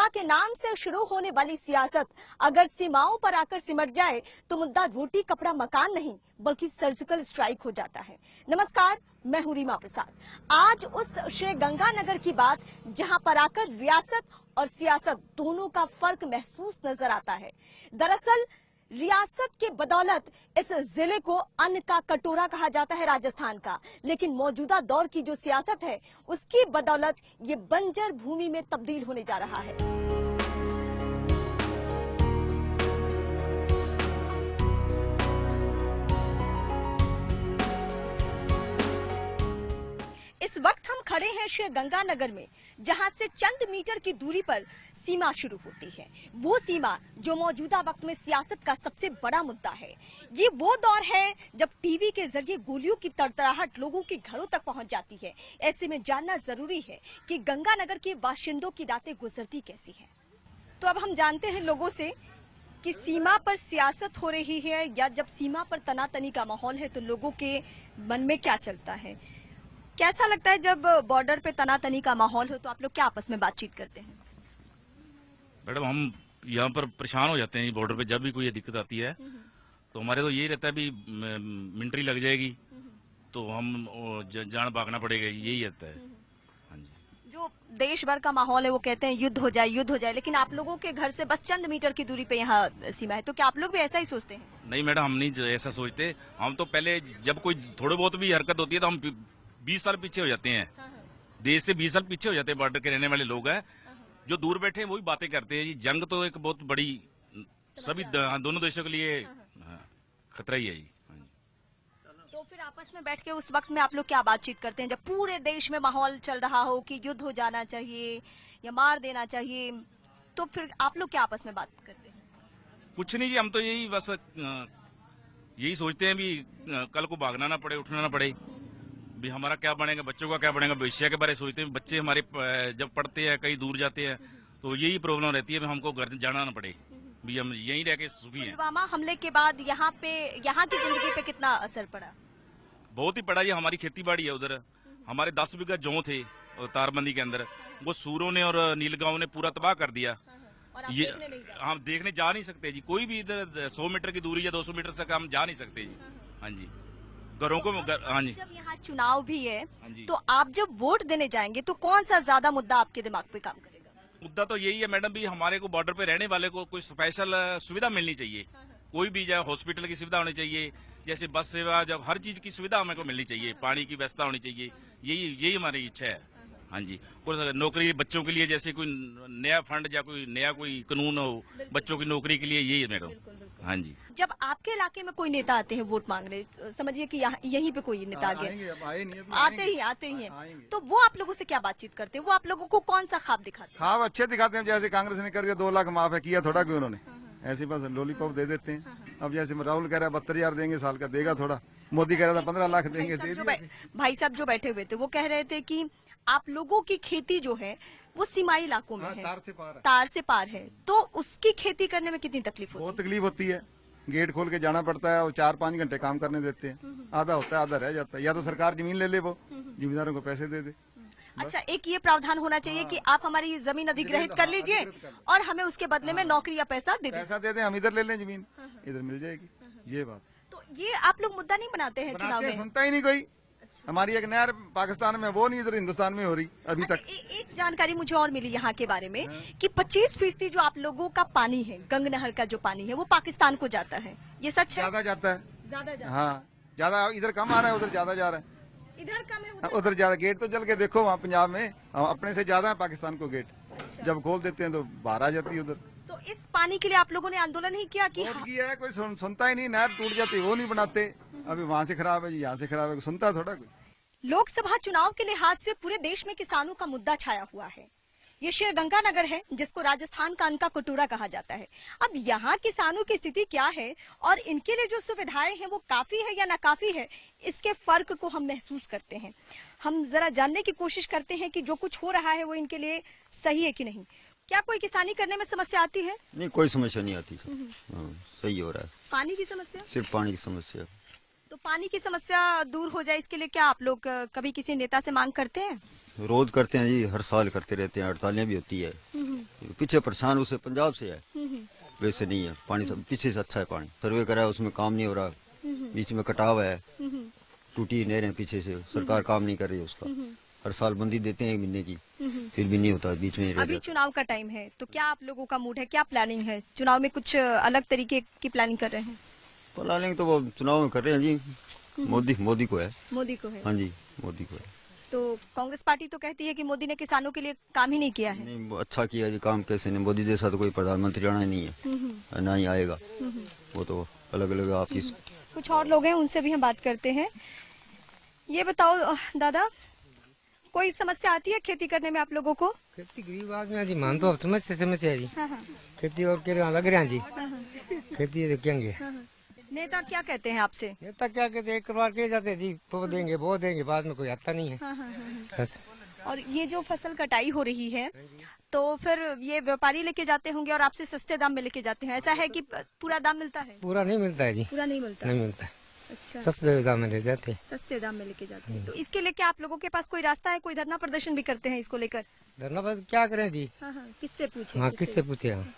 के नाम से शुरू होने वाली सियासत अगर सीमाओं पर आकर सिमट जाए तो मुद्दा रोटी कपड़ा मकान नहीं बल्कि सर्जिकल स्ट्राइक हो जाता है। नमस्कार, मैं हूं रीमा प्रसाद। आज उस श्री गंगानगर की बात जहां पर आकर रियासत और सियासत दोनों का फर्क महसूस नजर आता है। दरअसल रियासत के बदौलत इस जिले को अन्न का कटोरा कहा जाता है राजस्थान का, लेकिन मौजूदा दौर की जो सियासत है उसकी बदौलत ये बंजर भूमि में तब्दील होने जा रहा है। इस वक्त हम खड़े हैं श्री गंगानगर में, जहां से चंद मीटर की दूरी पर सीमा शुरू होती है। वो सीमा जो मौजूदा वक्त में सियासत का सबसे बड़ा मुद्दा है। ये वो दौर है जब टीवी के जरिए गोलियों की तड़तड़ाहट लोगों के घरों तक पहुंच जाती है। ऐसे में जानना जरूरी है कि गंगानगर के बाशिंदों की रातें गुजरती कैसी है। तो अब हम जानते हैं लोगों से कि सीमा पर सियासत हो रही है या जब सीमा पर तनातनी का माहौल है तो लोगों के मन में क्या चलता है। कैसा लगता है जब बॉर्डर पे तनातनी का माहौल हो तो आप लोग क्या आपस में बातचीत करते हैं? मैडम, हम यहाँ पर परेशान हो जाते हैं बॉर्डर पे। जब भी कोई ये दिक्कत आती है तो हमारे तो यही रहता है भी मिलिट्री लग जाएगी तो हम जान भागना पड़ेगा, यही रहता है। हाँ जी। जो देश भर का माहौल है वो कहते हैं युद्ध हो जाए, लेकिन आप लोगों के घर से बस चंद मीटर की दूरी पे यहाँ सीमा है, तो क्या आप लोग भी ऐसा ही सोचते हैं? नहीं मैडम, हम नहीं ऐसा सोचते। हम तो पहले जब कोई थोड़े बहुत भी हरकत होती है तो हम 20 साल पीछे हो जाते हैं। देश से 20 साल पीछे हो जाते हैं। बॉर्डर के रहने वाले लोग हैं जो दूर बैठे हैं वही बातें करते हैं। ये जंग तो एक बहुत बड़ी सभी दोनों देशों के लिए खतरा ही है। तो फिर आपस में बैठ के उस वक्त में आप लोग क्या बातचीत करते हैं जब पूरे देश में माहौल चल रहा हो कि युद्ध हो जाना चाहिए या मार देना चाहिए, तो फिर आप लोग क्या आपस में बात करते हैं? कुछ नहीं जी, हम तो यही बस यही सोचते हैं भी कल को भागना ना पड़े, उठना ना पड़े, भी हमारा क्या बनेगा, बच्चों का क्या बनेगा, भविष्य के बारे में सोचते हैं। बच्चे हमारे जब पढ़ते हैं कहीं दूर जाते हैं तो यही प्रॉब्लम रहती है, हमको घर जाना ना पड़े, भी हम यहीं रह के सुखी हैं। पुलवामा हमले के बाद यहाँ की जिंदगी पे कितना असर पड़ा? बहुत ही पड़ा। ये हमारी खेती बाड़ी है उधर। हमारे 10 बीघा जौ थे तारबंदी के अंदर, वो सूरों ने और नीलगांव ने पूरा तबाह कर दिया। और ये हम देखने जा नहीं सकते जी, कोई भी इधर 100 मीटर की दूरी या 200 मीटर तक हम जा नहीं सकते जी। हाँ जी, घरों को हाँ जी। जब यहाँ चुनाव भी है हाँ तो आप जब वोट देने जाएंगे तो कौन सा ज्यादा मुद्दा आपके दिमाग पे काम करेगा? मुद्दा तो यही है मैडम, भी हमारे को बॉर्डर पे रहने वाले को कोई स्पेशल सुविधा मिलनी चाहिए। कोई भी जाए, हॉस्पिटल की सुविधा होनी चाहिए, जैसे बस सेवा, जब हर चीज की सुविधा हमें को मिलनी चाहिए, पानी की व्यवस्था होनी चाहिए। यही हमारी इच्छा है। हाँ जी। कोई नौकरी बच्चों के लिए, जैसे कोई नया फंड या कोई नया कोई कानून हो बच्चों की नौकरी के लिए, यही है मैडम। हाँ जी। जब आपके इलाके में कोई नेता आते हैं वोट मांगने, समझिए कि यहीं पे कोई नेता आ गया, आते ही हैं, तो वो आप लोगों से क्या बातचीत करते हैं? वो आप लोगों को कौन सा ख्वाब दिखाते हैं? ख्वाब अच्छे दिखाते हैं। जैसे कांग्रेस ने कर दिया 2 लाख माफ है, किया थोड़ा कि उन्होंने ऐसे बस लॉलीपॉप दे देते हैं। अब जैसे राहुल कह रहा है 72,000 देंगे साल का, देगा थोड़ा। मोदी कह रहा था 15 लाख देंगे, दे दिया। भाई साहब जो बैठे हुए थे वो कह रहे थे कि आप लोगों की खेती जो है वो सीमाई इलाकों में है, तार से पार है, तो उसकी खेती करने में कितनी तकलीफ होती है? बहुत तकलीफ होती है। गेट खोल के जाना पड़ता है और 4-5 घंटे काम करने देते हैं। आधा होता है, आधा रह जाता है। या तो सरकार जमीन ले ले, वो जिम्मेदारों को पैसे दे दे। अच्छा, एक ये प्रावधान होना चाहिए कि आप हमारी जमीन अधिग्रहित कर लीजिए और हमें उसके बदले में नौकरी या पैसा दे दें। पैसा दे दें, हम इधर ले लें जमीन, इधर मिल जाएगी। ये बात तो ये आप लोग मुद्दा नहीं बनाते हैं चुनाव में? सुनता ही नहीं कोई। हमारी एक नहर पाकिस्तान में, वो नहीं इधर हिंदुस्तान में हो रही अभी तक। एक जानकारी मुझे और मिली यहाँ के बारे में कि 25% जो आप लोगों का पानी है, गंग नहर का जो पानी है, वो पाकिस्तान को जाता है। ये सच है? ज्यादा जाता है। ज्यादा हाँ, ज्यादा इधर कम आ रहा है, उधर ज्यादा जा रहा है। इधर कम है, उधर ज्यादा। गेट तो चल के देखो वहाँ पंजाब में, अपने से ज्यादा है पाकिस्तान को गेट। अच्छा। जब खोल देते हैं तो बाहर आ जाती है उधर। तो इस पानी के लिए आप लोगों ने आंदोलन ही किया कि किया है, कोई सुनता ही नहीं। नहर टूट जाती, वो नहीं बनाते। अभी वहाँ से खराब है जी, यहाँ से खराब है, सुनता थोड़ा कोई। लोकसभा चुनाव के लिहाज से पूरे देश में किसानों का मुद्दा छाया हुआ है। ये श्री गंगानगर है जिसको राजस्थान का अन्न का कटोरा कहा जाता है। अब यहाँ किसानों की स्थिति क्या है और इनके लिए जो सुविधाएं हैं वो काफी है या नाकाफी है, इसके फर्क को हम महसूस करते हैं। हम जरा जानने की कोशिश करते हैं कि जो कुछ हो रहा है वो इनके लिए सही है कि नहीं। क्या कोई किसानी करने में समस्या आती है? नहीं, कोई समस्या नहीं आती। सही हो रहा है। पानी की समस्या? सिर्फ पानी की समस्या। तो पानी की समस्या दूर हो जाए इसके लिए क्या आप लोग कभी किसी नेता से मांग करते हैं? रोज करते हैं जी, हर साल करते रहते हैं, हड़तालें भी होती है। पीछे परेशान उसे पंजाब से है, वैसे नहीं है। पानी सब पीछे से अच्छा है, पानी सर्वे करा है, उसमें काम नहीं हो रहा, बीच में कटाव है, टूटी नहरें पीछे से, सरकार काम नहीं कर रही है उसका। हर साल बंदी देते हैं 1 महीने की, फिर भी नहीं होता, बीच में ही रह अभी जाता। चुनाव का टाइम है, तो क्या आप लोगों का मूड है, क्या प्लानिंग है चुनाव में? कुछ अलग तरीके की प्लानिंग कर रहे हैं? प्लानिंग तो वो चुनाव में कर रहे हैं जी, मोदी को है। मोदी को है। हाँ जी, मोदी को है। तो कांग्रेस पार्टी तो कहती है कि मोदी ने किसानों के लिए काम ही नहीं किया है। नहीं, वो अच्छा किया जी काम, कैसे नहीं, मोदी जैसा तो कोई प्रधानमंत्री आना ही नहीं है, ना ही आएगा। वो तो अलग अलग आपकी। कुछ और लोग हैं, उनसे भी हम बात करते हैं। ये बताओ दादा, कोई समस्या आती है खेती करने में आप लोगों को? खेती गरीब आदमी जी, मान तो समस्या है जी। खेती और के लग रहे हैं जी, खेती तो कहेंगे। नेता क्या कहते हैं आपसे? नेता क्या कहते हैं, एक बार कह जाते हैं जी वो देंगे वो देंगे, बाद में कोई आता नहीं है बस। और ये जो फसल कटाई हो रही है, तो फिर ये व्यापारी लेके जाते होंगे और आपसे सस्ते दाम में लेके जाते हैं, ऐसा है कि पूरा दाम मिलता है? पूरा नहीं मिलता है जी, पूरा नहीं मिलता। नहीं मिलता है। अच्छा, सस्ते दाम में ले जाते हैं। सस्ते दाम में लेके जाते हैं। तो इसके लिए क्या आप लोगों के पास कोई रास्ता है? कोई धरना प्रदर्शन भी करते हैं इसको लेकर? धरना बस क्या करें जी। किससे पूछे? हाँ, किससे पूछे हम?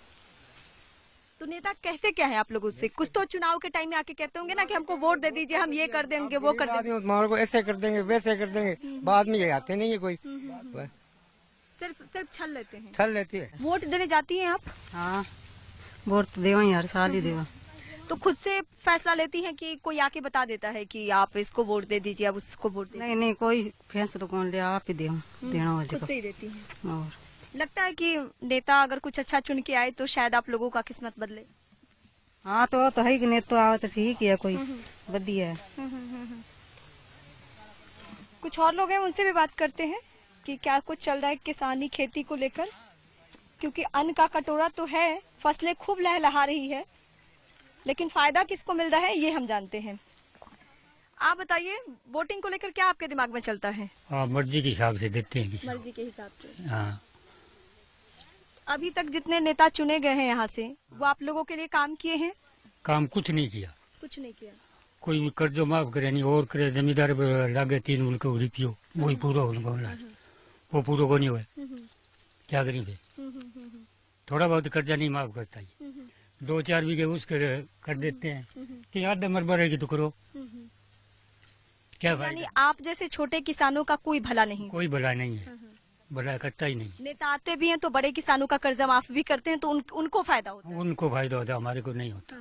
तो नेता कहते क्या है आप लोगों से? कुछ तो चुनाव के टाइम में आके कहते होंगे ना कि हमको वोट दे दीजिए, हम ये कर देंगे वो कर देंगे। हमारे को ऐसे कर देंगे वैसे कर देंगे, बाद में ये आते नहीं है कोई, सिर्फ छल लेते हैं। छल लेती है। वोट देने जाती हैं आप? हाँ, वोट तो देवा यार, साल ही देवा। तो खुद से फैसला लेती हैं कि कोई आके बता देता है कि आप इसको वोट दे दीजिए, आप उसको वोट दे? नहीं नहीं, कोई फैसला कौन लिया, आप ही देना हो खुद से ही देती हैं। और लगता है कि नेता अगर कुछ अच्छा चुन के आए तो शायद आप लोगों का किस्मत बदले। हाँ, तो है कि नहीं, तो आओ तो ठीक ही है, कोई बढ़िया है। कुछ और लोग हैं, उनसे भी बात करते हैं कि क्या कुछ चल रहा है किसानी खेती को लेकर, क्योंकि अन्न का कटोरा तो है, फसलें खूब लहलहा रही है, लेकिन फायदा किसको मिल रहा है ये हम जानते हैं। आप बताइए, वोटिंग को लेकर क्या आपके दिमाग में चलता है? हाँ, मर्जी के हिसाब से देते हैं किसी को। मर्जी के हिसाब से। हाँ, अभी तक जितने नेता चुने गए हैं यहाँ से, वो आप लोगों के लिए काम किए हैं? काम कुछ नहीं किया, कुछ नहीं किया। कोई भी कर्जो माफ करे नहीं, और करे जमींदार लागे 3 उनको रिपियो, वही पूरा उनको वो पूरा को नहीं हुआ, क्या करें फिर? थोड़ा बहुत कर्जा नहीं माफ करता है, 2-4 बीघे उसके कर देते हैं कि आधे मरबा रहेगी तो करो, क्या यानी फायदा? आप जैसे छोटे किसानों का कोई भला नहीं? कोई भला नहीं है, भला करता ही नहीं। नेता आते भी हैं तो बड़े किसानों का कर्जा माफ भी करते हैं, तो उनको फायदा होता है। उनको फायदा होता है, हमारे को नहीं होता।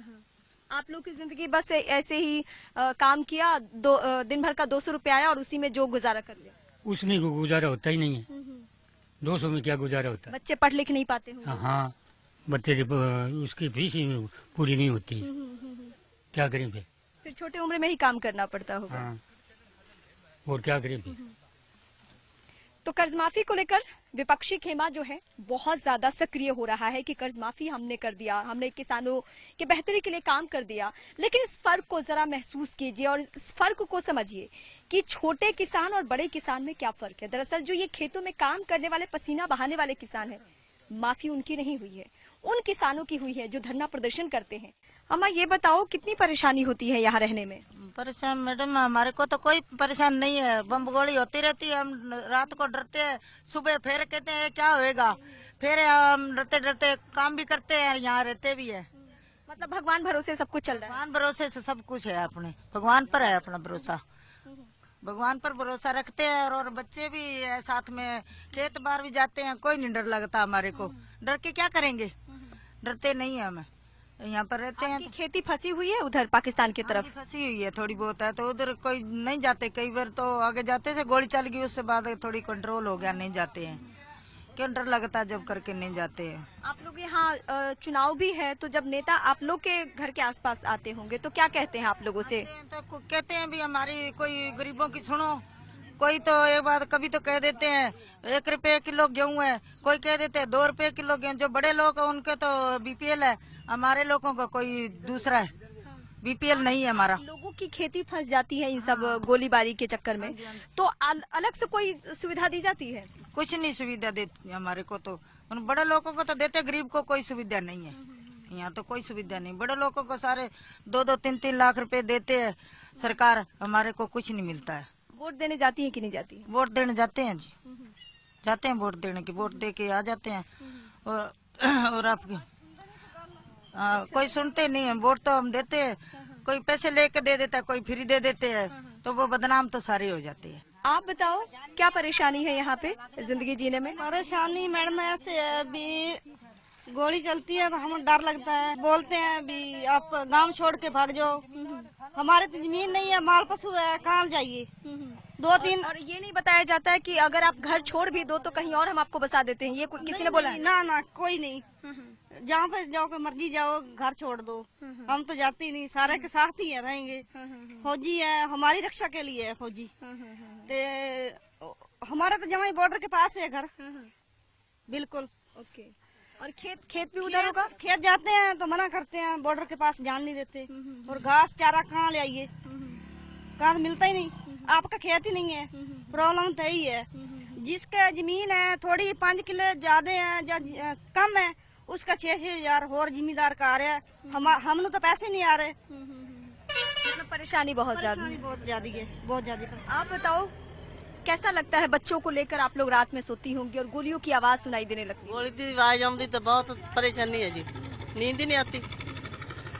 आप लोग की जिंदगी बस ऐसे ही काम किया, दिन भर का 200 रुपया आया और उसी में जो गुजारा कर लिया। उसमें गुजारा होता ही नहीं है, 200 में क्या गुजारा होता है? बच्चे पढ़ लिख नहीं पाते होंगे। हाँ, बच्चे जब उसकी फीस ही पूरी नहीं होती है, क्या करें फिर छोटे उम्र में ही काम करना पड़ता होगा। हाँ, और क्या करें फिर? तो कर्ज माफी को लेकर विपक्षी खेमा जो है बहुत ज्यादा सक्रिय हो रहा है कि कर्ज माफी हमने कर दिया, हमने किसानों के बेहतरी के लिए काम कर दिया। लेकिन इस फर्क को जरा महसूस कीजिए और इस फर्क को समझिए कि छोटे किसान और बड़े किसान में क्या फर्क है। दरअसल जो ये खेतों में काम करने वाले, पसीना बहाने वाले किसान है, माफी उनकी नहीं हुई है, उन किसानों की हुई है जो धरना प्रदर्शन करते हैं। अम्मा ये बताओ, कितनी परेशानी होती है यहाँ रहने में? परेशान मैडम, हमारे को तो कोई परेशान नहीं है, बम गोली होती रहती है, हम रात को डरते हैं, सुबह फिर कहते हैं क्या होएगा, फिर हम डरते डरते काम भी करते हैं, यहाँ रहते भी है। मतलब भगवान भरोसे सब कुछ चल रहा है? भगवान भरोसे से सब कुछ है, अपने भगवान पर है अपना भरोसा, भगवान पर भरोसा रखते हैं। और बच्चे भी है साथ में, खेत बाहर भी जाते हैं, कोई नहीं डर लगता हमारे को। डर के क्या करेंगे, डरते नहीं है, हमें यहाँ पर रहते हैं। आपकी खेती फंसी हुई है उधर पाकिस्तान की तरफ? फंसी हुई है, थोड़ी बहुत है, तो उधर कोई नहीं जाते, कई बार तो आगे जाते से गोली चल गई, उससे बाद थोड़ी कंट्रोल हो गया, नहीं जाते हैं। क्यों डर लगता जब करके नहीं जाते हैं। आप लोग यहाँ चुनाव भी है, तो जब नेता आप लोग के घर के आसपास आते होंगे तो क्या कहते हैं आप लोगों से? तो कहते हैं भी हमारी कोई गरीबों की सुनो, कोई तो एक बात कभी तो कह देते हैं 1 रुपये किलो गेहूँ है, कोई कह देते हैं 2 रुपये किलो गेहूँ। जो बड़े लोग हैं उनके तो बीपीएल है, हमारे लोगों का कोई दूसरा है, बीपीएल नहीं है हमारा। लोगों की खेती फंस जाती है इन सब गोलीबारी के चक्कर में, तो अलग से कोई सुविधा दी जाती है? कुछ नहीं सुविधा देती हमारे को, तो उन बड़े लोगों को तो देते, गरीब को कोई सुविधा नहीं है। यहाँ तो कोई सुविधा नहीं, बड़े लोगों को सारे 2-2, 3-3 लाख रुपए देते हैं सरकार, हमारे को कुछ नहीं मिलता है। वोट देने जाती है कि नहीं जाती है? वोट देने जाते हैं जी। जाते हैं वोट देने की, वोट दे के आ जाते हैं। और आपके कोई सुनते नहीं है, वोट तो हम देते हैं, कोई पैसे लेके दे देता है, कोई फ्री दे देते हैं, तो वो बदनाम तो सारे हो जाते हैं। आप बताओ क्या परेशानी है यहाँ पे जिंदगी जीने में? परेशानी मैडम ऐसे है, अभी गोली चलती है तो हमें डर लगता है, बोलते हैं अभी आप गांव छोड़ के भाग जाओ, हमारे तो जमीन नहीं है, माल पशु है, कहाँ जाइए। 2-3 और ये नहीं बताया जाता है कि अगर आप घर छोड़ भी दो तो कहीं और हम आपको बसा देते हैं, ये किसी ने बोला है? ना कोई नहीं, जहाँ पे जाओ के मर्जी जाओ, घर छोड़ दो, हम तो जाते ही नहीं, सारे के साथ ही है, रहेंगे। फौजी है, हमारी रक्षा के लिए है फौजी। ते हमारा तो जमाई बॉर्डर के पास है घर, बिल्कुल। ओके। और खेत भी उधर होगा? खेत जाते हैं तो मना करते हैं, बॉर्डर के पास जान नहीं देते। और घास चारा कहाँ ले आइए, कहाँ तो मिलता ही नहीं, आपका खेत ही नहीं है, प्रॉब्लम तो यही है। जिसका जमीन है थोड़ी 5 किले ज्यादा है या कम है, उसका 6-6 हजार और जिम्मेदार का आ रहा है, हम तो पैसे नहीं आ रहे। मतलब परेशानी बहुत ज्यादा है। बहुत ज्यादा है, बहुत ज्यादा। आप बताओ कैसा लगता है, बच्चों को लेकर आप लोग रात में सोती होंगी और गोलियों की आवाज सुनाई देने लगती है? गोली की आवाज आती तो बहुत परेशानी है जी, नींद ही नहीं आती।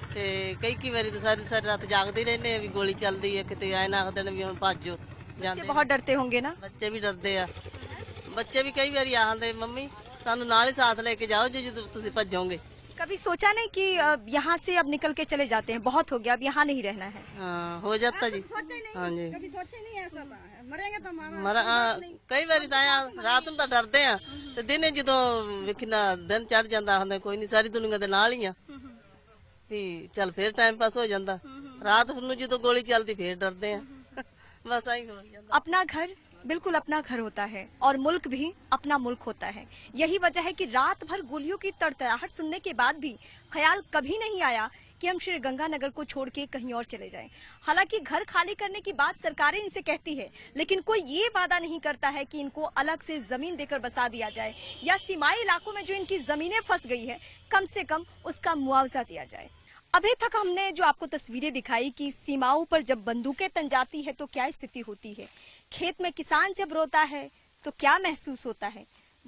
ते कई बारी तो सारी रात जागते रहने भी गोली चलती है, कितने आए ना दिन भी हम भाजो बच्चे बहुत डरते होंगे ना? बच्चे भी डरते आ, बच्चे भी कई बारी आते मम्मी सानू नाल ही साथ लेके जाओ जी जो तुम भजोगे। कभी सोचा नहीं कि यहाँ से अब निकल के चले जाते हैं, बहुत हो गया, अब यहाँ नहीं रहना है? हाँ हो जाता जी। हाँ जी कभी सोचे नहीं ऐसा, मरेंगे तो मरा कई बारी तो आया रात में तो डरते हैं, तो दिन जो वेखना दिन चढ़ जाता होंगे कोई नहीं, सारी दुनिया के नाल ही आ भी चल फिर टाइम पास हो जाता। रात ਨੂੰ जो गोली चलती फिर डरते हैं बस आई हो जाता। अपना घर बिल्कुल अपना घर होता है और मुल्क भी अपना मुल्क होता है। यही वजह है कि रात भर गोलियों की तड़तड़ाहट सुनने के बाद भी ख्याल कभी नहीं आया कि हम श्री गंगानगर को छोड़ के कहीं और चले जाएं। हालांकि घर खाली करने की बात सरकारें इनसे कहती है, लेकिन कोई ये वादा नहीं करता है कि इनको अलग से जमीन देकर बसा दिया जाए या सीमाई इलाकों में जो इनकी जमीनें फंस गई है कम से कम उसका मुआवजा दिया जाए। अभी तक हमने जो आपको तस्वीरें दिखाई कि सीमाओं पर जब बंदूकें तन जाती है तो क्या स्थिति होती है, खेत में किसान जब रोता है तो क्या महसूस होता है।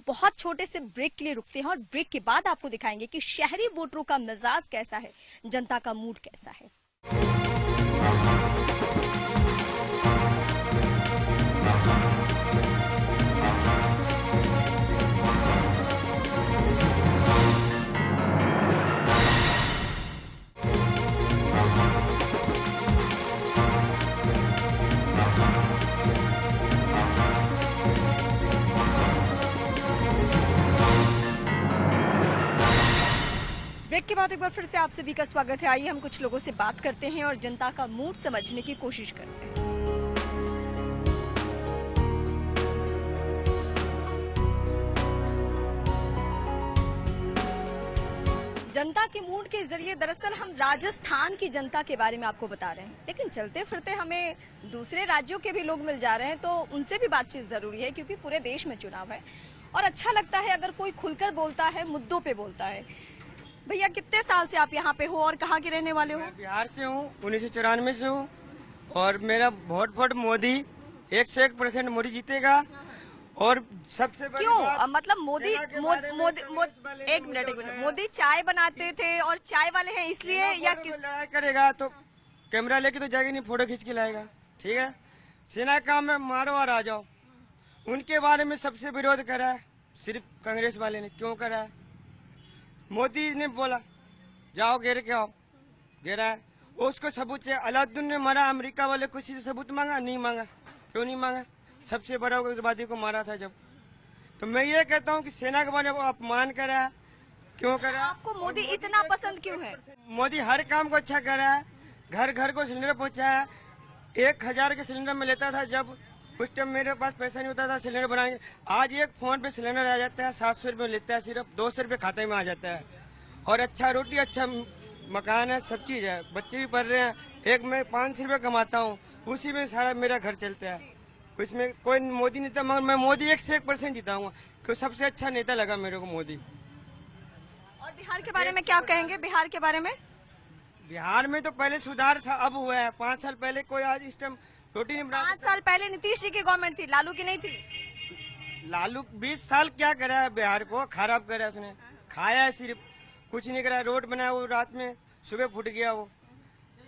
बहुत छोटे से ब्रेक के लिए रुकते हैं और ब्रेक के बाद आपको दिखाएंगे कि शहरी वोटरों का मिजाज कैसा है, जनता का मूड कैसा है। ब्रेक के बाद एक बार फिर से आप सभी का स्वागत है। आइए हम कुछ लोगों से बात करते हैं और जनता का मूड समझने की कोशिश करते हैं। जनता के मूड के जरिए दरअसल हम राजस्थान की जनता के बारे में आपको बता रहे हैं, लेकिन चलते फिरते हमें दूसरे राज्यों के भी लोग मिल जा रहे हैं तो उनसे भी बातचीत जरूरी है, क्योंकि पूरे देश में चुनाव है और अच्छा लगता है अगर कोई खुलकर बोलता है, मुद्दों पे बोलता है। भैया कितने साल से आप यहाँ पे हो और कहाँ के रहने वाले हो? मैं बिहार से हूँ, 1994 से हूँ और मेरा वोट मोदी 101% मोदी जीतेगा। और सबसे बड़ी क्यों बात, मतलब मोदी एक मिनट मोदी चाय बनाते थे और चाय वाले हैं इसलिए या किस लड़ाई करेगा तो कैमरा लेके तो जाएगा नहीं, फोटो खींच के लाएगा, ठीक है। सेना काम में मारो और आ जाओ, उनके बारे में सबसे विरोध करा है सिर्फ कांग्रेस वाले ने। क्यों करा है? मोदी ने बोला जाओ घेर के आओ, घेरा है, उसको सबूत चाहिए। अलाउद्दीन ने मारा, अमेरिका वाले किसी से सबूत मांगा? नहीं मांगा। क्यों नहीं मांगा? सबसे बड़ा उग्रवादी को मारा था जब। तो मैं ये कहता हूँ कि सेना के बारे में अपमान करा है। क्यों करा? आपको मोदी इतना पसंद क्यों है? मोदी हर काम को अच्छा करा है, घर घर को सिलेंडर पहुँचाया। 1000 के सिलेंडर में लेता था जब उस टाइम मेरे पास पैसा नहीं होता था सिलेंडर बनाएंगे। आज एक फोन पे सिलेंडर आ जाता है, 700 रुपये लेता है, सिर्फ 200 रुपये खाते में आ जाता है। और अच्छा रोटी, अच्छा मकान है, सब चीज़ है, बच्चे भी पढ़ रहे हैं। एक मैं 500 रुपये कमाता हूँ, उसी में सारा मेरा घर चलता है। उसमें कोई मोदी नेता, मगर मैं मोदी 101% जिताऊंगा, क्योंकि सबसे अच्छा नेता लगा मेरे को मोदी। और बिहार के बारे में क्या कहेंगे? बिहार के बारे में, बिहार में तो पहले सुधार था, अब हुआ है। 5 साल पहले कोई आज इस टाइम रोटी नहीं बना। 5 साल पहले नीतीश जी की गवर्नमेंट थी, लालू की नहीं थी। लालू 20 साल क्या करा है, बिहार को खराब करा है उसने। खाया है सिर्फ, कुछ नहीं करा। रोड बनाया वो रात में, सुबह फूट गया वो।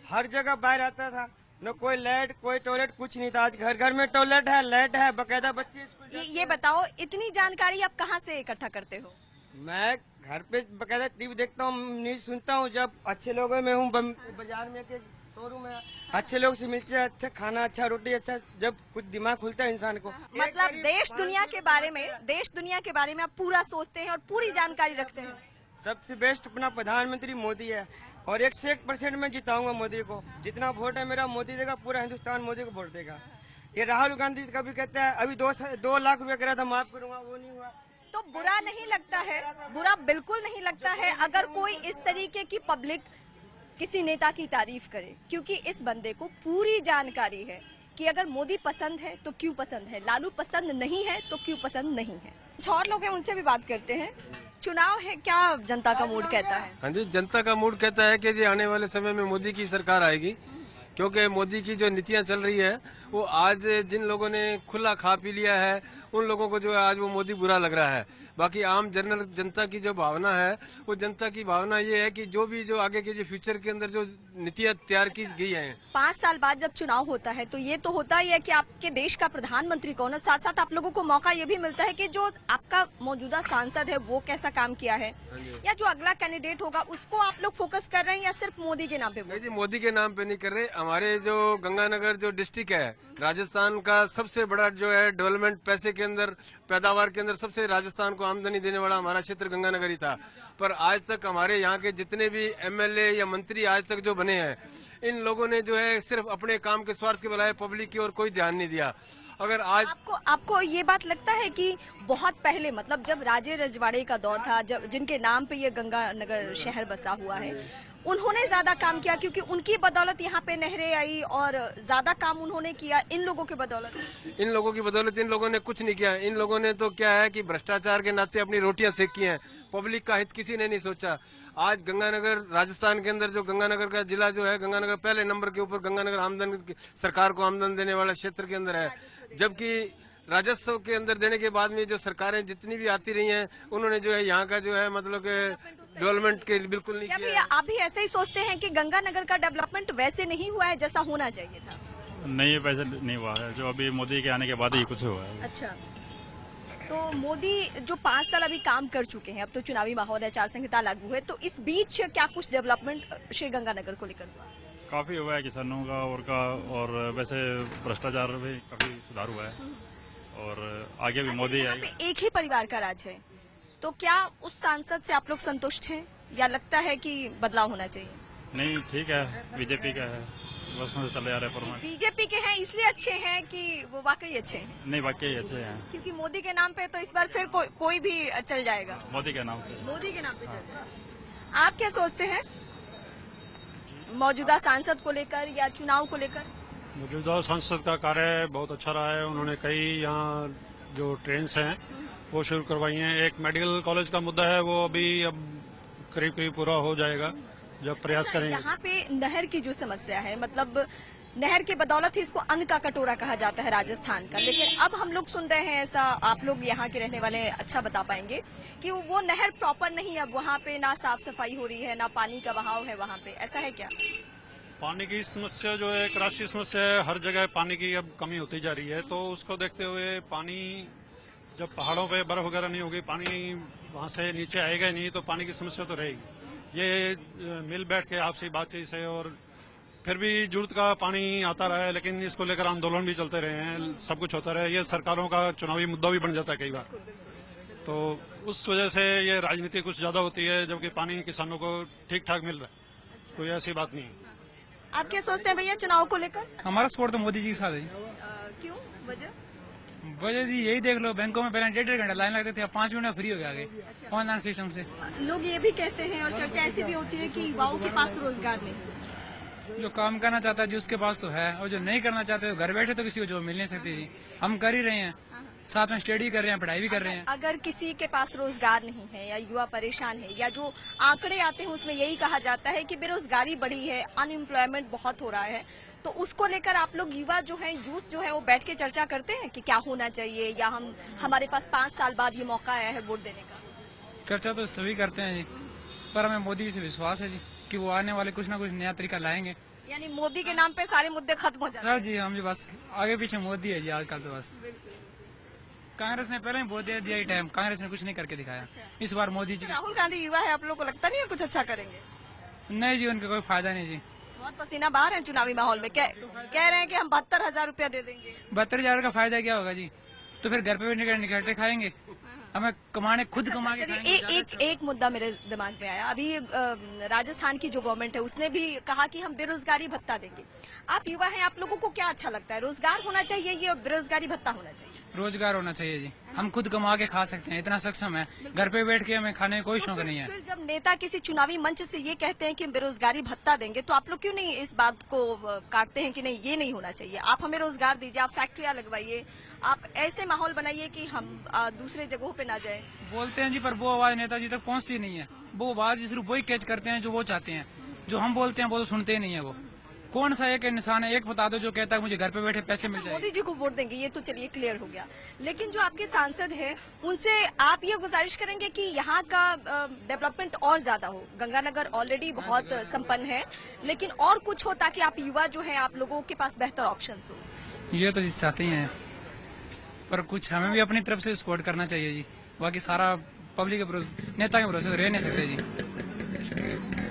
हर जगह बाहर आता था, न कोई लाइट कोई टॉयलेट कुछ नहीं था। आज घर घर में टॉयलेट है, लाइट है, बकायदा बच्चे ये बताओ, इतनी जानकारी आप कहाँ से इकट्ठा करते हो? मैं घर पे बकायदा टीवी देखता हूँ, न्यूज सुनता हूँ। जब अच्छे लोगों में हूँ, बाजार में के शोरूम में अच्छे लोग से मिलते हैं, अच्छा खाना, अच्छा रोटी, अच्छा, जब कुछ दिमाग खुलता है इंसान को। मतलब देश दुनिया के बारे में आप पूरा सोचते हैं और पूरी जानकारी रखते हैं। सबसे बेस्ट अपना प्रधानमंत्री मोदी है और 101% में जिताऊंगा मोदी को। जितना वोट है मेरा मोदी देगा, पूरा हिंदुस्तान मोदी को वोट देगा। ये राहुल गांधी कभी कहता है अभी 2 लाख रुपए करा था माफ करूंगा, वो नहीं हुआ। तो बुरा नहीं लगता है, बुरा बिल्कुल नहीं लगता है अगर कोई इस तरीके की पब्लिक किसी नेता की तारीफ करे, क्योंकि इस बंदे को पूरी जानकारी है कि अगर मोदी पसंद है तो क्यों पसंद है, लालू पसंद नहीं है तो क्यों पसंद नहीं है। कुछ और लोग हैं, उनसे भी बात करते हैं। चुनाव है, क्या जनता का मूड कहता है? हाँ जी, जनता का मूड कहता है कि जी आने वाले समय में मोदी की सरकार आएगी, क्योंकि मोदी की जो नीतियां चल रही है वो आज जिन लोगों ने खुला खा पी लिया है उन लोगों को जो है आज वो मोदी बुरा लग रहा है। बाकी आम जनरल जनता की जो भावना है वो जनता की भावना ये है कि जो आगे के जो फ्यूचर के अंदर जो नीतियां तैयार की गई हैं। 5 साल बाद जब चुनाव होता है तो ये तो होता ही है कि आपके देश का प्रधानमंत्री कौन है, साथ साथ आप लोगों को मौका ये भी मिलता है कि जो आपका मौजूदा सांसद है वो कैसा काम किया है, या जो अगला कैंडिडेट होगा उसको आप लोग फोकस कर रहे हैं या सिर्फ मोदी के नाम पे? नहीं जी, मोदी के नाम पे नहीं कर रहे। हमारे जो गंगानगर जो डिस्ट्रिक्ट है, राजस्थान का सबसे बड़ा जो है डेवलपमेंट पैसे के अंदर, पैदावार के अंदर सबसे राजस्थान को आमदनी देने वाला हमारा क्षेत्र गंगानगर ही था। पर आज तक हमारे यहाँ के जितने भी एमएलए या मंत्री आज तक जो बने हैं, इन लोगों ने जो है सिर्फ अपने काम के स्वार्थ के बजाय पब्लिक की ओर कोई ध्यान नहीं दिया। अगर आज आपको ये बात लगता है कि बहुत पहले, मतलब जब राजे रजवाड़े का दौर था, जब जिनके नाम पे ये गंगानगर शहर बसा हुआ है, उन्होंने ज्यादा काम किया क्योंकि उनकी बदौलत यहाँ पे नहरें आई और ज्यादा काम उन्होंने किया इन लोगों की बदौलत? इन लोगों की बदौलत इन लोगों ने कुछ नहीं किया। इन लोगों ने तो क्या है कि भ्रष्टाचार के नाते अपनी रोटियां सेकी हैं, पब्लिक का हित किसी ने नहीं सोचा। आज गंगानगर राजस्थान के अंदर जो गंगानगर का जिला जो है, गंगानगर पहले नंबर के ऊपर गंगानगर आमदन सरकार को आमदन देने वाला क्षेत्र के अंदर है, जबकि राजस्व के अंदर देने के बाद में जो सरकारें जितनी भी आती रही हैं उन्होंने जो है यहाँ का जो है मतलब डेवलपमेंट के बिल्कुल नहीं किया। आप भी ऐसे ही सोचते हैं कि गंगानगर का डेवलपमेंट वैसे नहीं हुआ है जैसा होना चाहिए था? नहीं, वैसे नहीं हुआ है, जो अभी मोदी के आने के बाद ही कुछ हुआ है। अच्छा, तो मोदी जो 5 साल अभी काम कर चुके हैं, अब तो चुनावी माहौल है, आचार संहिता लागू है, तो इस बीच क्या कुछ डेवलपमेंट श्री गंगानगर को लेकर हुआ? काफी हुआ है, किसानों का और वैसे भ्रष्टाचार में काफी सुधार हुआ है और आगे भी मोदी आएगा। एक ही परिवार का राज है, तो क्या उस सांसद से आप लोग संतुष्ट हैं या लगता है कि बदलाव होना चाहिए? नहीं, ठीक है, बीजेपी का है, बस में चले आ रहे हैं। बीजेपी के हैं इसलिए अच्छे हैं कि वो वाकई अच्छे हैं? नहीं, वाकई अच्छे हैं, क्योंकि मोदी के नाम पे तो इस बार फिर कोई भी चल जाएगा। मोदी के नाम से, मोदी के नाम पे चल जाएगा। आप क्या सोचते हैं मौजूदा सांसद को लेकर या चुनाव को लेकर? मौजूदा सांसद का कार्य बहुत अच्छा रहा है। उन्होंने कई यहाँ जो ट्रेन्स हैं वो शुरू करवाई हैं। एक मेडिकल कॉलेज का मुद्दा है, वो अभी अब करीब पूरा हो जाएगा जब प्रयास करेंगे। यहाँ पे नहर की जो समस्या है, मतलब नहर के बदौलत ही इसको अन्न का कटोरा कहा जाता है राजस्थान का, लेकिन अब हम लोग सुन रहे हैं ऐसा, आप लोग यहाँ के रहने वाले अच्छा बता पाएंगे कि वो नहर प्रॉपर नहीं, अब वहाँ पे ना साफ सफाई हो रही है, ना पानी का बहाव है वहाँ पे, ऐसा है क्या? पानी की समस्या जो है एक राष्ट्रीय समस्या है, हर जगह पानी की अब कमी होती जा रही है। तो उसको देखते हुए पानी, जब पहाड़ों पे बर्फ वगैरह नहीं होगी, पानी वहाँ से नीचे आएगा ही नहीं, तो पानी की समस्या तो रहेगी। ये मिल बैठ के आपसी बातचीत से और फिर भी जरूरत का पानी आता रहा है, लेकिन इसको लेकर आंदोलन भी चलते रहे हैं, सब कुछ होता रहा है। ये सरकारों का चुनावी मुद्दा भी बन जाता है कई बार, तो उस वजह से ये राजनीति कुछ ज्यादा होती है, जबकि पानी किसानों को ठीक ठाक मिल रहा है। कोई ऐसी बात नहीं है। आप क्या सोचते हैं भैया चुनाव को लेकर? हमारा सपोर्ट तो मोदी जी के साथ है। क्यों? वजह जी यही देख लो, बैंकों में पहले 1.5 घंटा लाइन लगते थे, अब 5 मिनट में फ्री हो गया आगे ऑनलाइन सिस्टम से। लोग ये भी कहते हैं और चर्चा ऐसी भी होती है कि युवाओं के पास रोजगार नहीं, जो काम करना चाहता है जी उसके पास तो है, और जो नहीं करना चाहते तो घर बैठे तो किसी को जॉब मिल नहीं सकती जी। हम कर ही रहे हैं, साथ में स्टडी कर रहे हैं, पढ़ाई भी कर रहे हैं। अगर किसी के पास रोजगार नहीं है या युवा परेशान है या जो आंकड़े आते हैं उसमें यही कहा जाता है कि बेरोजगारी बढ़ी है, अनएम्प्लॉयमेंट बहुत हो रहा है, तो उसको लेकर आप लोग युवा जो है, यूथ जो है, वो बैठ के चर्चा करते हैं कि क्या होना चाहिए या हमारे पास 5 साल बाद ये मौका आया है वोट देने का? चर्चा तो सभी करते हैं जी, पर हमें मोदी जी से विश्वास है जी कि वो आने वाले कुछ ना कुछ नया तरीका लाएंगे। यानी मोदी के नाम पे सारे मुद्दे खत्म हो जाते हैं। जी हम जी बस आगे पीछे मोदी है जी आजकल तो बस। कांग्रेस ने पहले ही वोट दे दिया, टाइम कांग्रेस ने कुछ नहीं करके दिखाया। इस बार मोदी जी। राहुल गांधी युवा है, आप लोग को लगता नहीं है कुछ अच्छा करेंगे? नहीं जी, उनका कोई फायदा नहीं जी। बहुत पसीना बाहर है चुनावी माहौल में, कह रहे हैं कि हम 72,000 रुपया दे देंगे। 72,000 का फायदा क्या होगा जी? तो फिर घर पे भी निकलते खाएंगे, हमें कमाने खुद कमा के खाएंगे। एक मुद्दा मेरे दिमाग में आया अभी, राजस्थान की जो गवर्नमेंट है उसने भी कहा कि हम बेरोजगारी भत्ता देंगे। आप युवा हैं, आप लोगों को क्या अच्छा लगता है, रोजगार होना चाहिए या बेरोजगारी भत्ता होना चाहिए? रोजगार होना चाहिए जी, हम खुद कमा के खा सकते हैं, इतना सक्षम है, घर पे बैठ के हमें खाने का कोई शौक नहीं है। फिर जब नेता किसी चुनावी मंच से ये कहते हैं कि बेरोजगारी भत्ता देंगे, तो आप लोग क्यों नहीं इस बात को काटते हैं कि नहीं ये नहीं होना चाहिए, आप हमें रोजगार दीजिए, आप फैक्ट्रियां लगवाइए, आप ऐसे माहौल बनाइए कि हम दूसरे जगहों पे ना जाए? बोलते हैं जी, पर वो आवाज नेताजी तक पहुंचती नहीं है। वो आवाज सिर्फ वही कैच करते हैं जो वो चाहते हैं, जो हम बोलते हैं वो तो सुनते ही नहीं है। वो कौन सा एक इंसान है, एक बता दो जो कहता है मुझे घर पे बैठे पैसे मिल जाएंगे। मोदी जी को वोट देंगे, ये तो चलिए क्लियर हो गया, लेकिन जो आपके सांसद हैं उनसे आप ये गुजारिश करेंगे कि यहाँ का डेवलपमेंट और ज्यादा हो। गंगानगर ऑलरेडी बहुत संपन्न है, लेकिन और कुछ हो ताकि आप युवा जो है, आप लोगों के पास बेहतर ऑप्शन हो। ये तो जी चाहते ही हैं, पर कुछ हमें भी अपनी तरफ से सपोर्ट करना चाहिए जी। बाकी सारा पब्लिक के नेता के भरोसे रह नहीं सकते जी।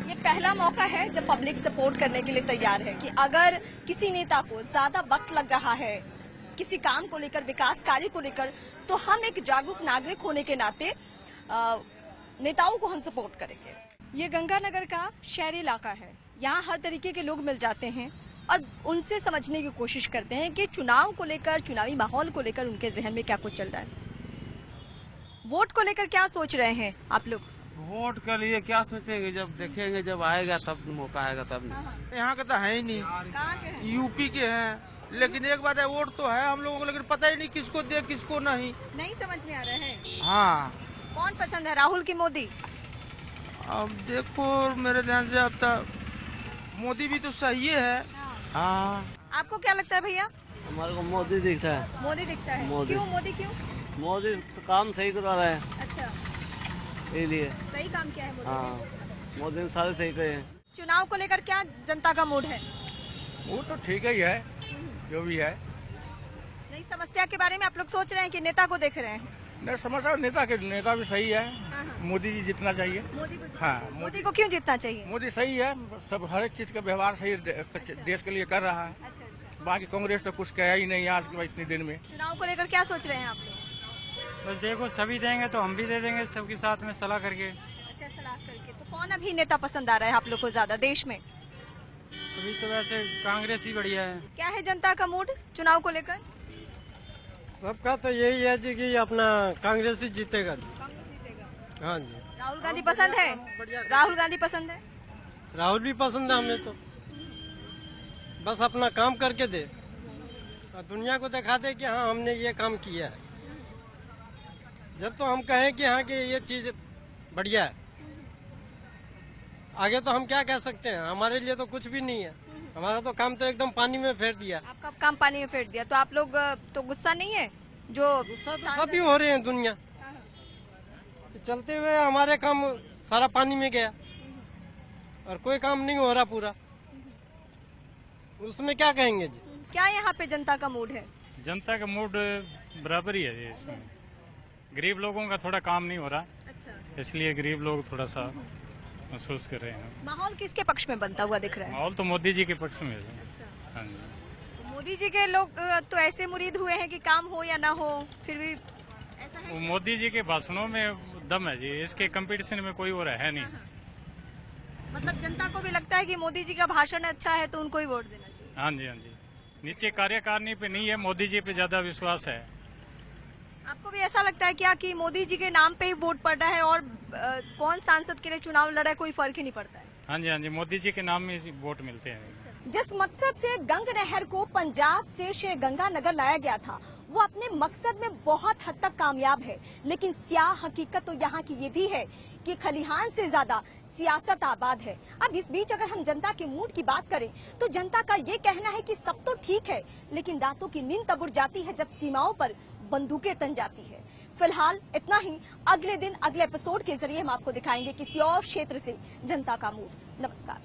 ये पहला मौका है जब पब्लिक सपोर्ट करने के लिए तैयार है कि अगर किसी नेता को ज्यादा वक्त लग रहा है किसी काम को लेकर, विकास कार्य को लेकर, तो हम एक जागरूक नागरिक होने के नाते नेताओं को हम सपोर्ट करेंगे। ये गंगानगर का शहरी इलाका है, यहाँ हर तरीके के लोग मिल जाते हैं और उनसे समझने की कोशिश करते हैं कि चुनाव को लेकर, चुनावी माहौल को लेकर उनके जहन में क्या कुछ चल रहा है। वोट को लेकर क्या सोच रहे हैं आप लोग? वोट के लिए क्या सोचेंगे, जब देखेंगे, जब आएगा तब मौका आएगा तब। यहाँ के तो है ही नहीं, कहाँ के हैं? यूपी के हैं, लेकिन एक बात है, वोट तो है हम लोगों को, लेकिन पता ही नहीं किसको दे किसको नहीं समझ में आ रहा है। हाँ, कौन पसंद है, राहुल की मोदी? अब देखो मेरे ध्यान से अब तक मोदी भी तो सही है। हाँ। आपको क्या लगता है भैया? हमारे को मोदी दिखता है। मोदी दिखता है? मोदी। क्यों मोदी क्यों? मोदी काम सही करा रहा है। अच्छा, इसलिए सही काम क्या है मोदी? हाँ, मोदी ने सारे सही करे हैं। चुनाव को लेकर क्या जनता का मूड है? वो तो ठीक ही है, जो भी है। नई समस्या के बारे में आप लोग सोच रहे हैं कि नेता को देख रहे हैं? नहीं, समस्या नेता भी सही है। मोदी जी जीतना चाहिए। मोदी को? हाँ, मोदी को क्यों जीतना चाहिए? मोदी सही है, सब हर एक चीज का व्यवहार सही देश के लिए कर रहा है। अच्छा। बाकी कांग्रेस तो कुछ कहा ही नहीं आज के इतने दिन में। चुनाव को लेकर क्या सोच रहे हैं आप लोग? बस देखो, सभी देंगे तो हम भी दे देंगे, सबके साथ में सलाह करके। अच्छा, सलाह करके। तो कौन अभी नेता पसंद आ रहा है आप लोग को ज्यादा देश में? अभी तो वैसे कांग्रेस ही बढ़िया है। क्या है जनता का मूड चुनाव को लेकर? सबका तो यही है जी कि अपना कांग्रेस ही जीतेगा। हाँ जी। राहुल गांधी पसंद है? राहुल गांधी पसंद है? राहुल भी पसंद है हमें तो, बस अपना काम करके दे और दुनिया को दिखा दे कि हाँ हमने ये काम किया है। जब तो हम कहें कि हाँ कि ये चीज बढ़िया है, आगे तो हम क्या कह सकते हैं, हमारे लिए तो कुछ भी नहीं है। हमारा तो काम तो एकदम पानी में फेर दिया। आपका काम पानी में फेर दिया, तो आप लोग तो गुस्सा नहीं है? जो गुस्सा तो सभी हो रहे हैं दुनिया कि चलते हुए हमारे काम सारा पानी में गया और कोई काम नहीं हो रहा पूरा, उसमें क्या कहेंगे जी? क्या यहाँ पे जनता का मूड है? जनता का मूड बराबर ही है इसमें, गरीब लोगों का थोड़ा काम नहीं हो रहा। अच्छा। इसलिए गरीब लोग थोड़ा सा महसूस कर रहे हैं। माहौल किसके पक्ष में बनता हुआ दिख रहा है? माहौल तो मोदी जी के पक्ष में है। अच्छा। हाँ जी। तो मोदी जी के लोग तो ऐसे मुरीद हुए हैं कि काम हो या ना हो फिर भी ऐसा है? मोदी जी के भाषणों में दम है जी, इसके कंपटीशन में कोई और है नहीं। मतलब जनता को भी लगता है कि मोदी जी का भाषण अच्छा है तो उनको ही वोट देना चाहिए। हाँ जी, हाँ जी। नीचे कार्यकारिणी पे नहीं है, मोदी जी पे ज्यादा विश्वास है। आपको भी ऐसा लगता है क्या कि मोदी जी के नाम पे ही वोट पड़ रहा है और कौन सांसद के लिए चुनाव लड़ा है कोई फर्क ही नहीं पड़ता है? हाँ जी, हाँ जी, मोदी जी के नाम में वोट मिलते हैं। जिस मकसद से गंग नहर को पंजाब से श्री गंगानगर लाया गया था वो अपने मकसद में बहुत हद तक कामयाब है, लेकिन स्याह हकीकत तो यहाँ की ये भी है कि खलिहान से ज्यादा सियासत आबाद है। अब इस बीच अगर हम जनता के मूड की बात करें तो जनता का ये कहना है कि सब तो ठीक है, लेकिन दांतों की नींद तब उड़ जाती है जब सीमाओं पर बंदूकें तन जाती है। फिलहाल इतना ही। अगले दिन अगले एपिसोड के जरिए हम आपको दिखाएंगे किसी और क्षेत्र से जनता का मूड। नमस्कार।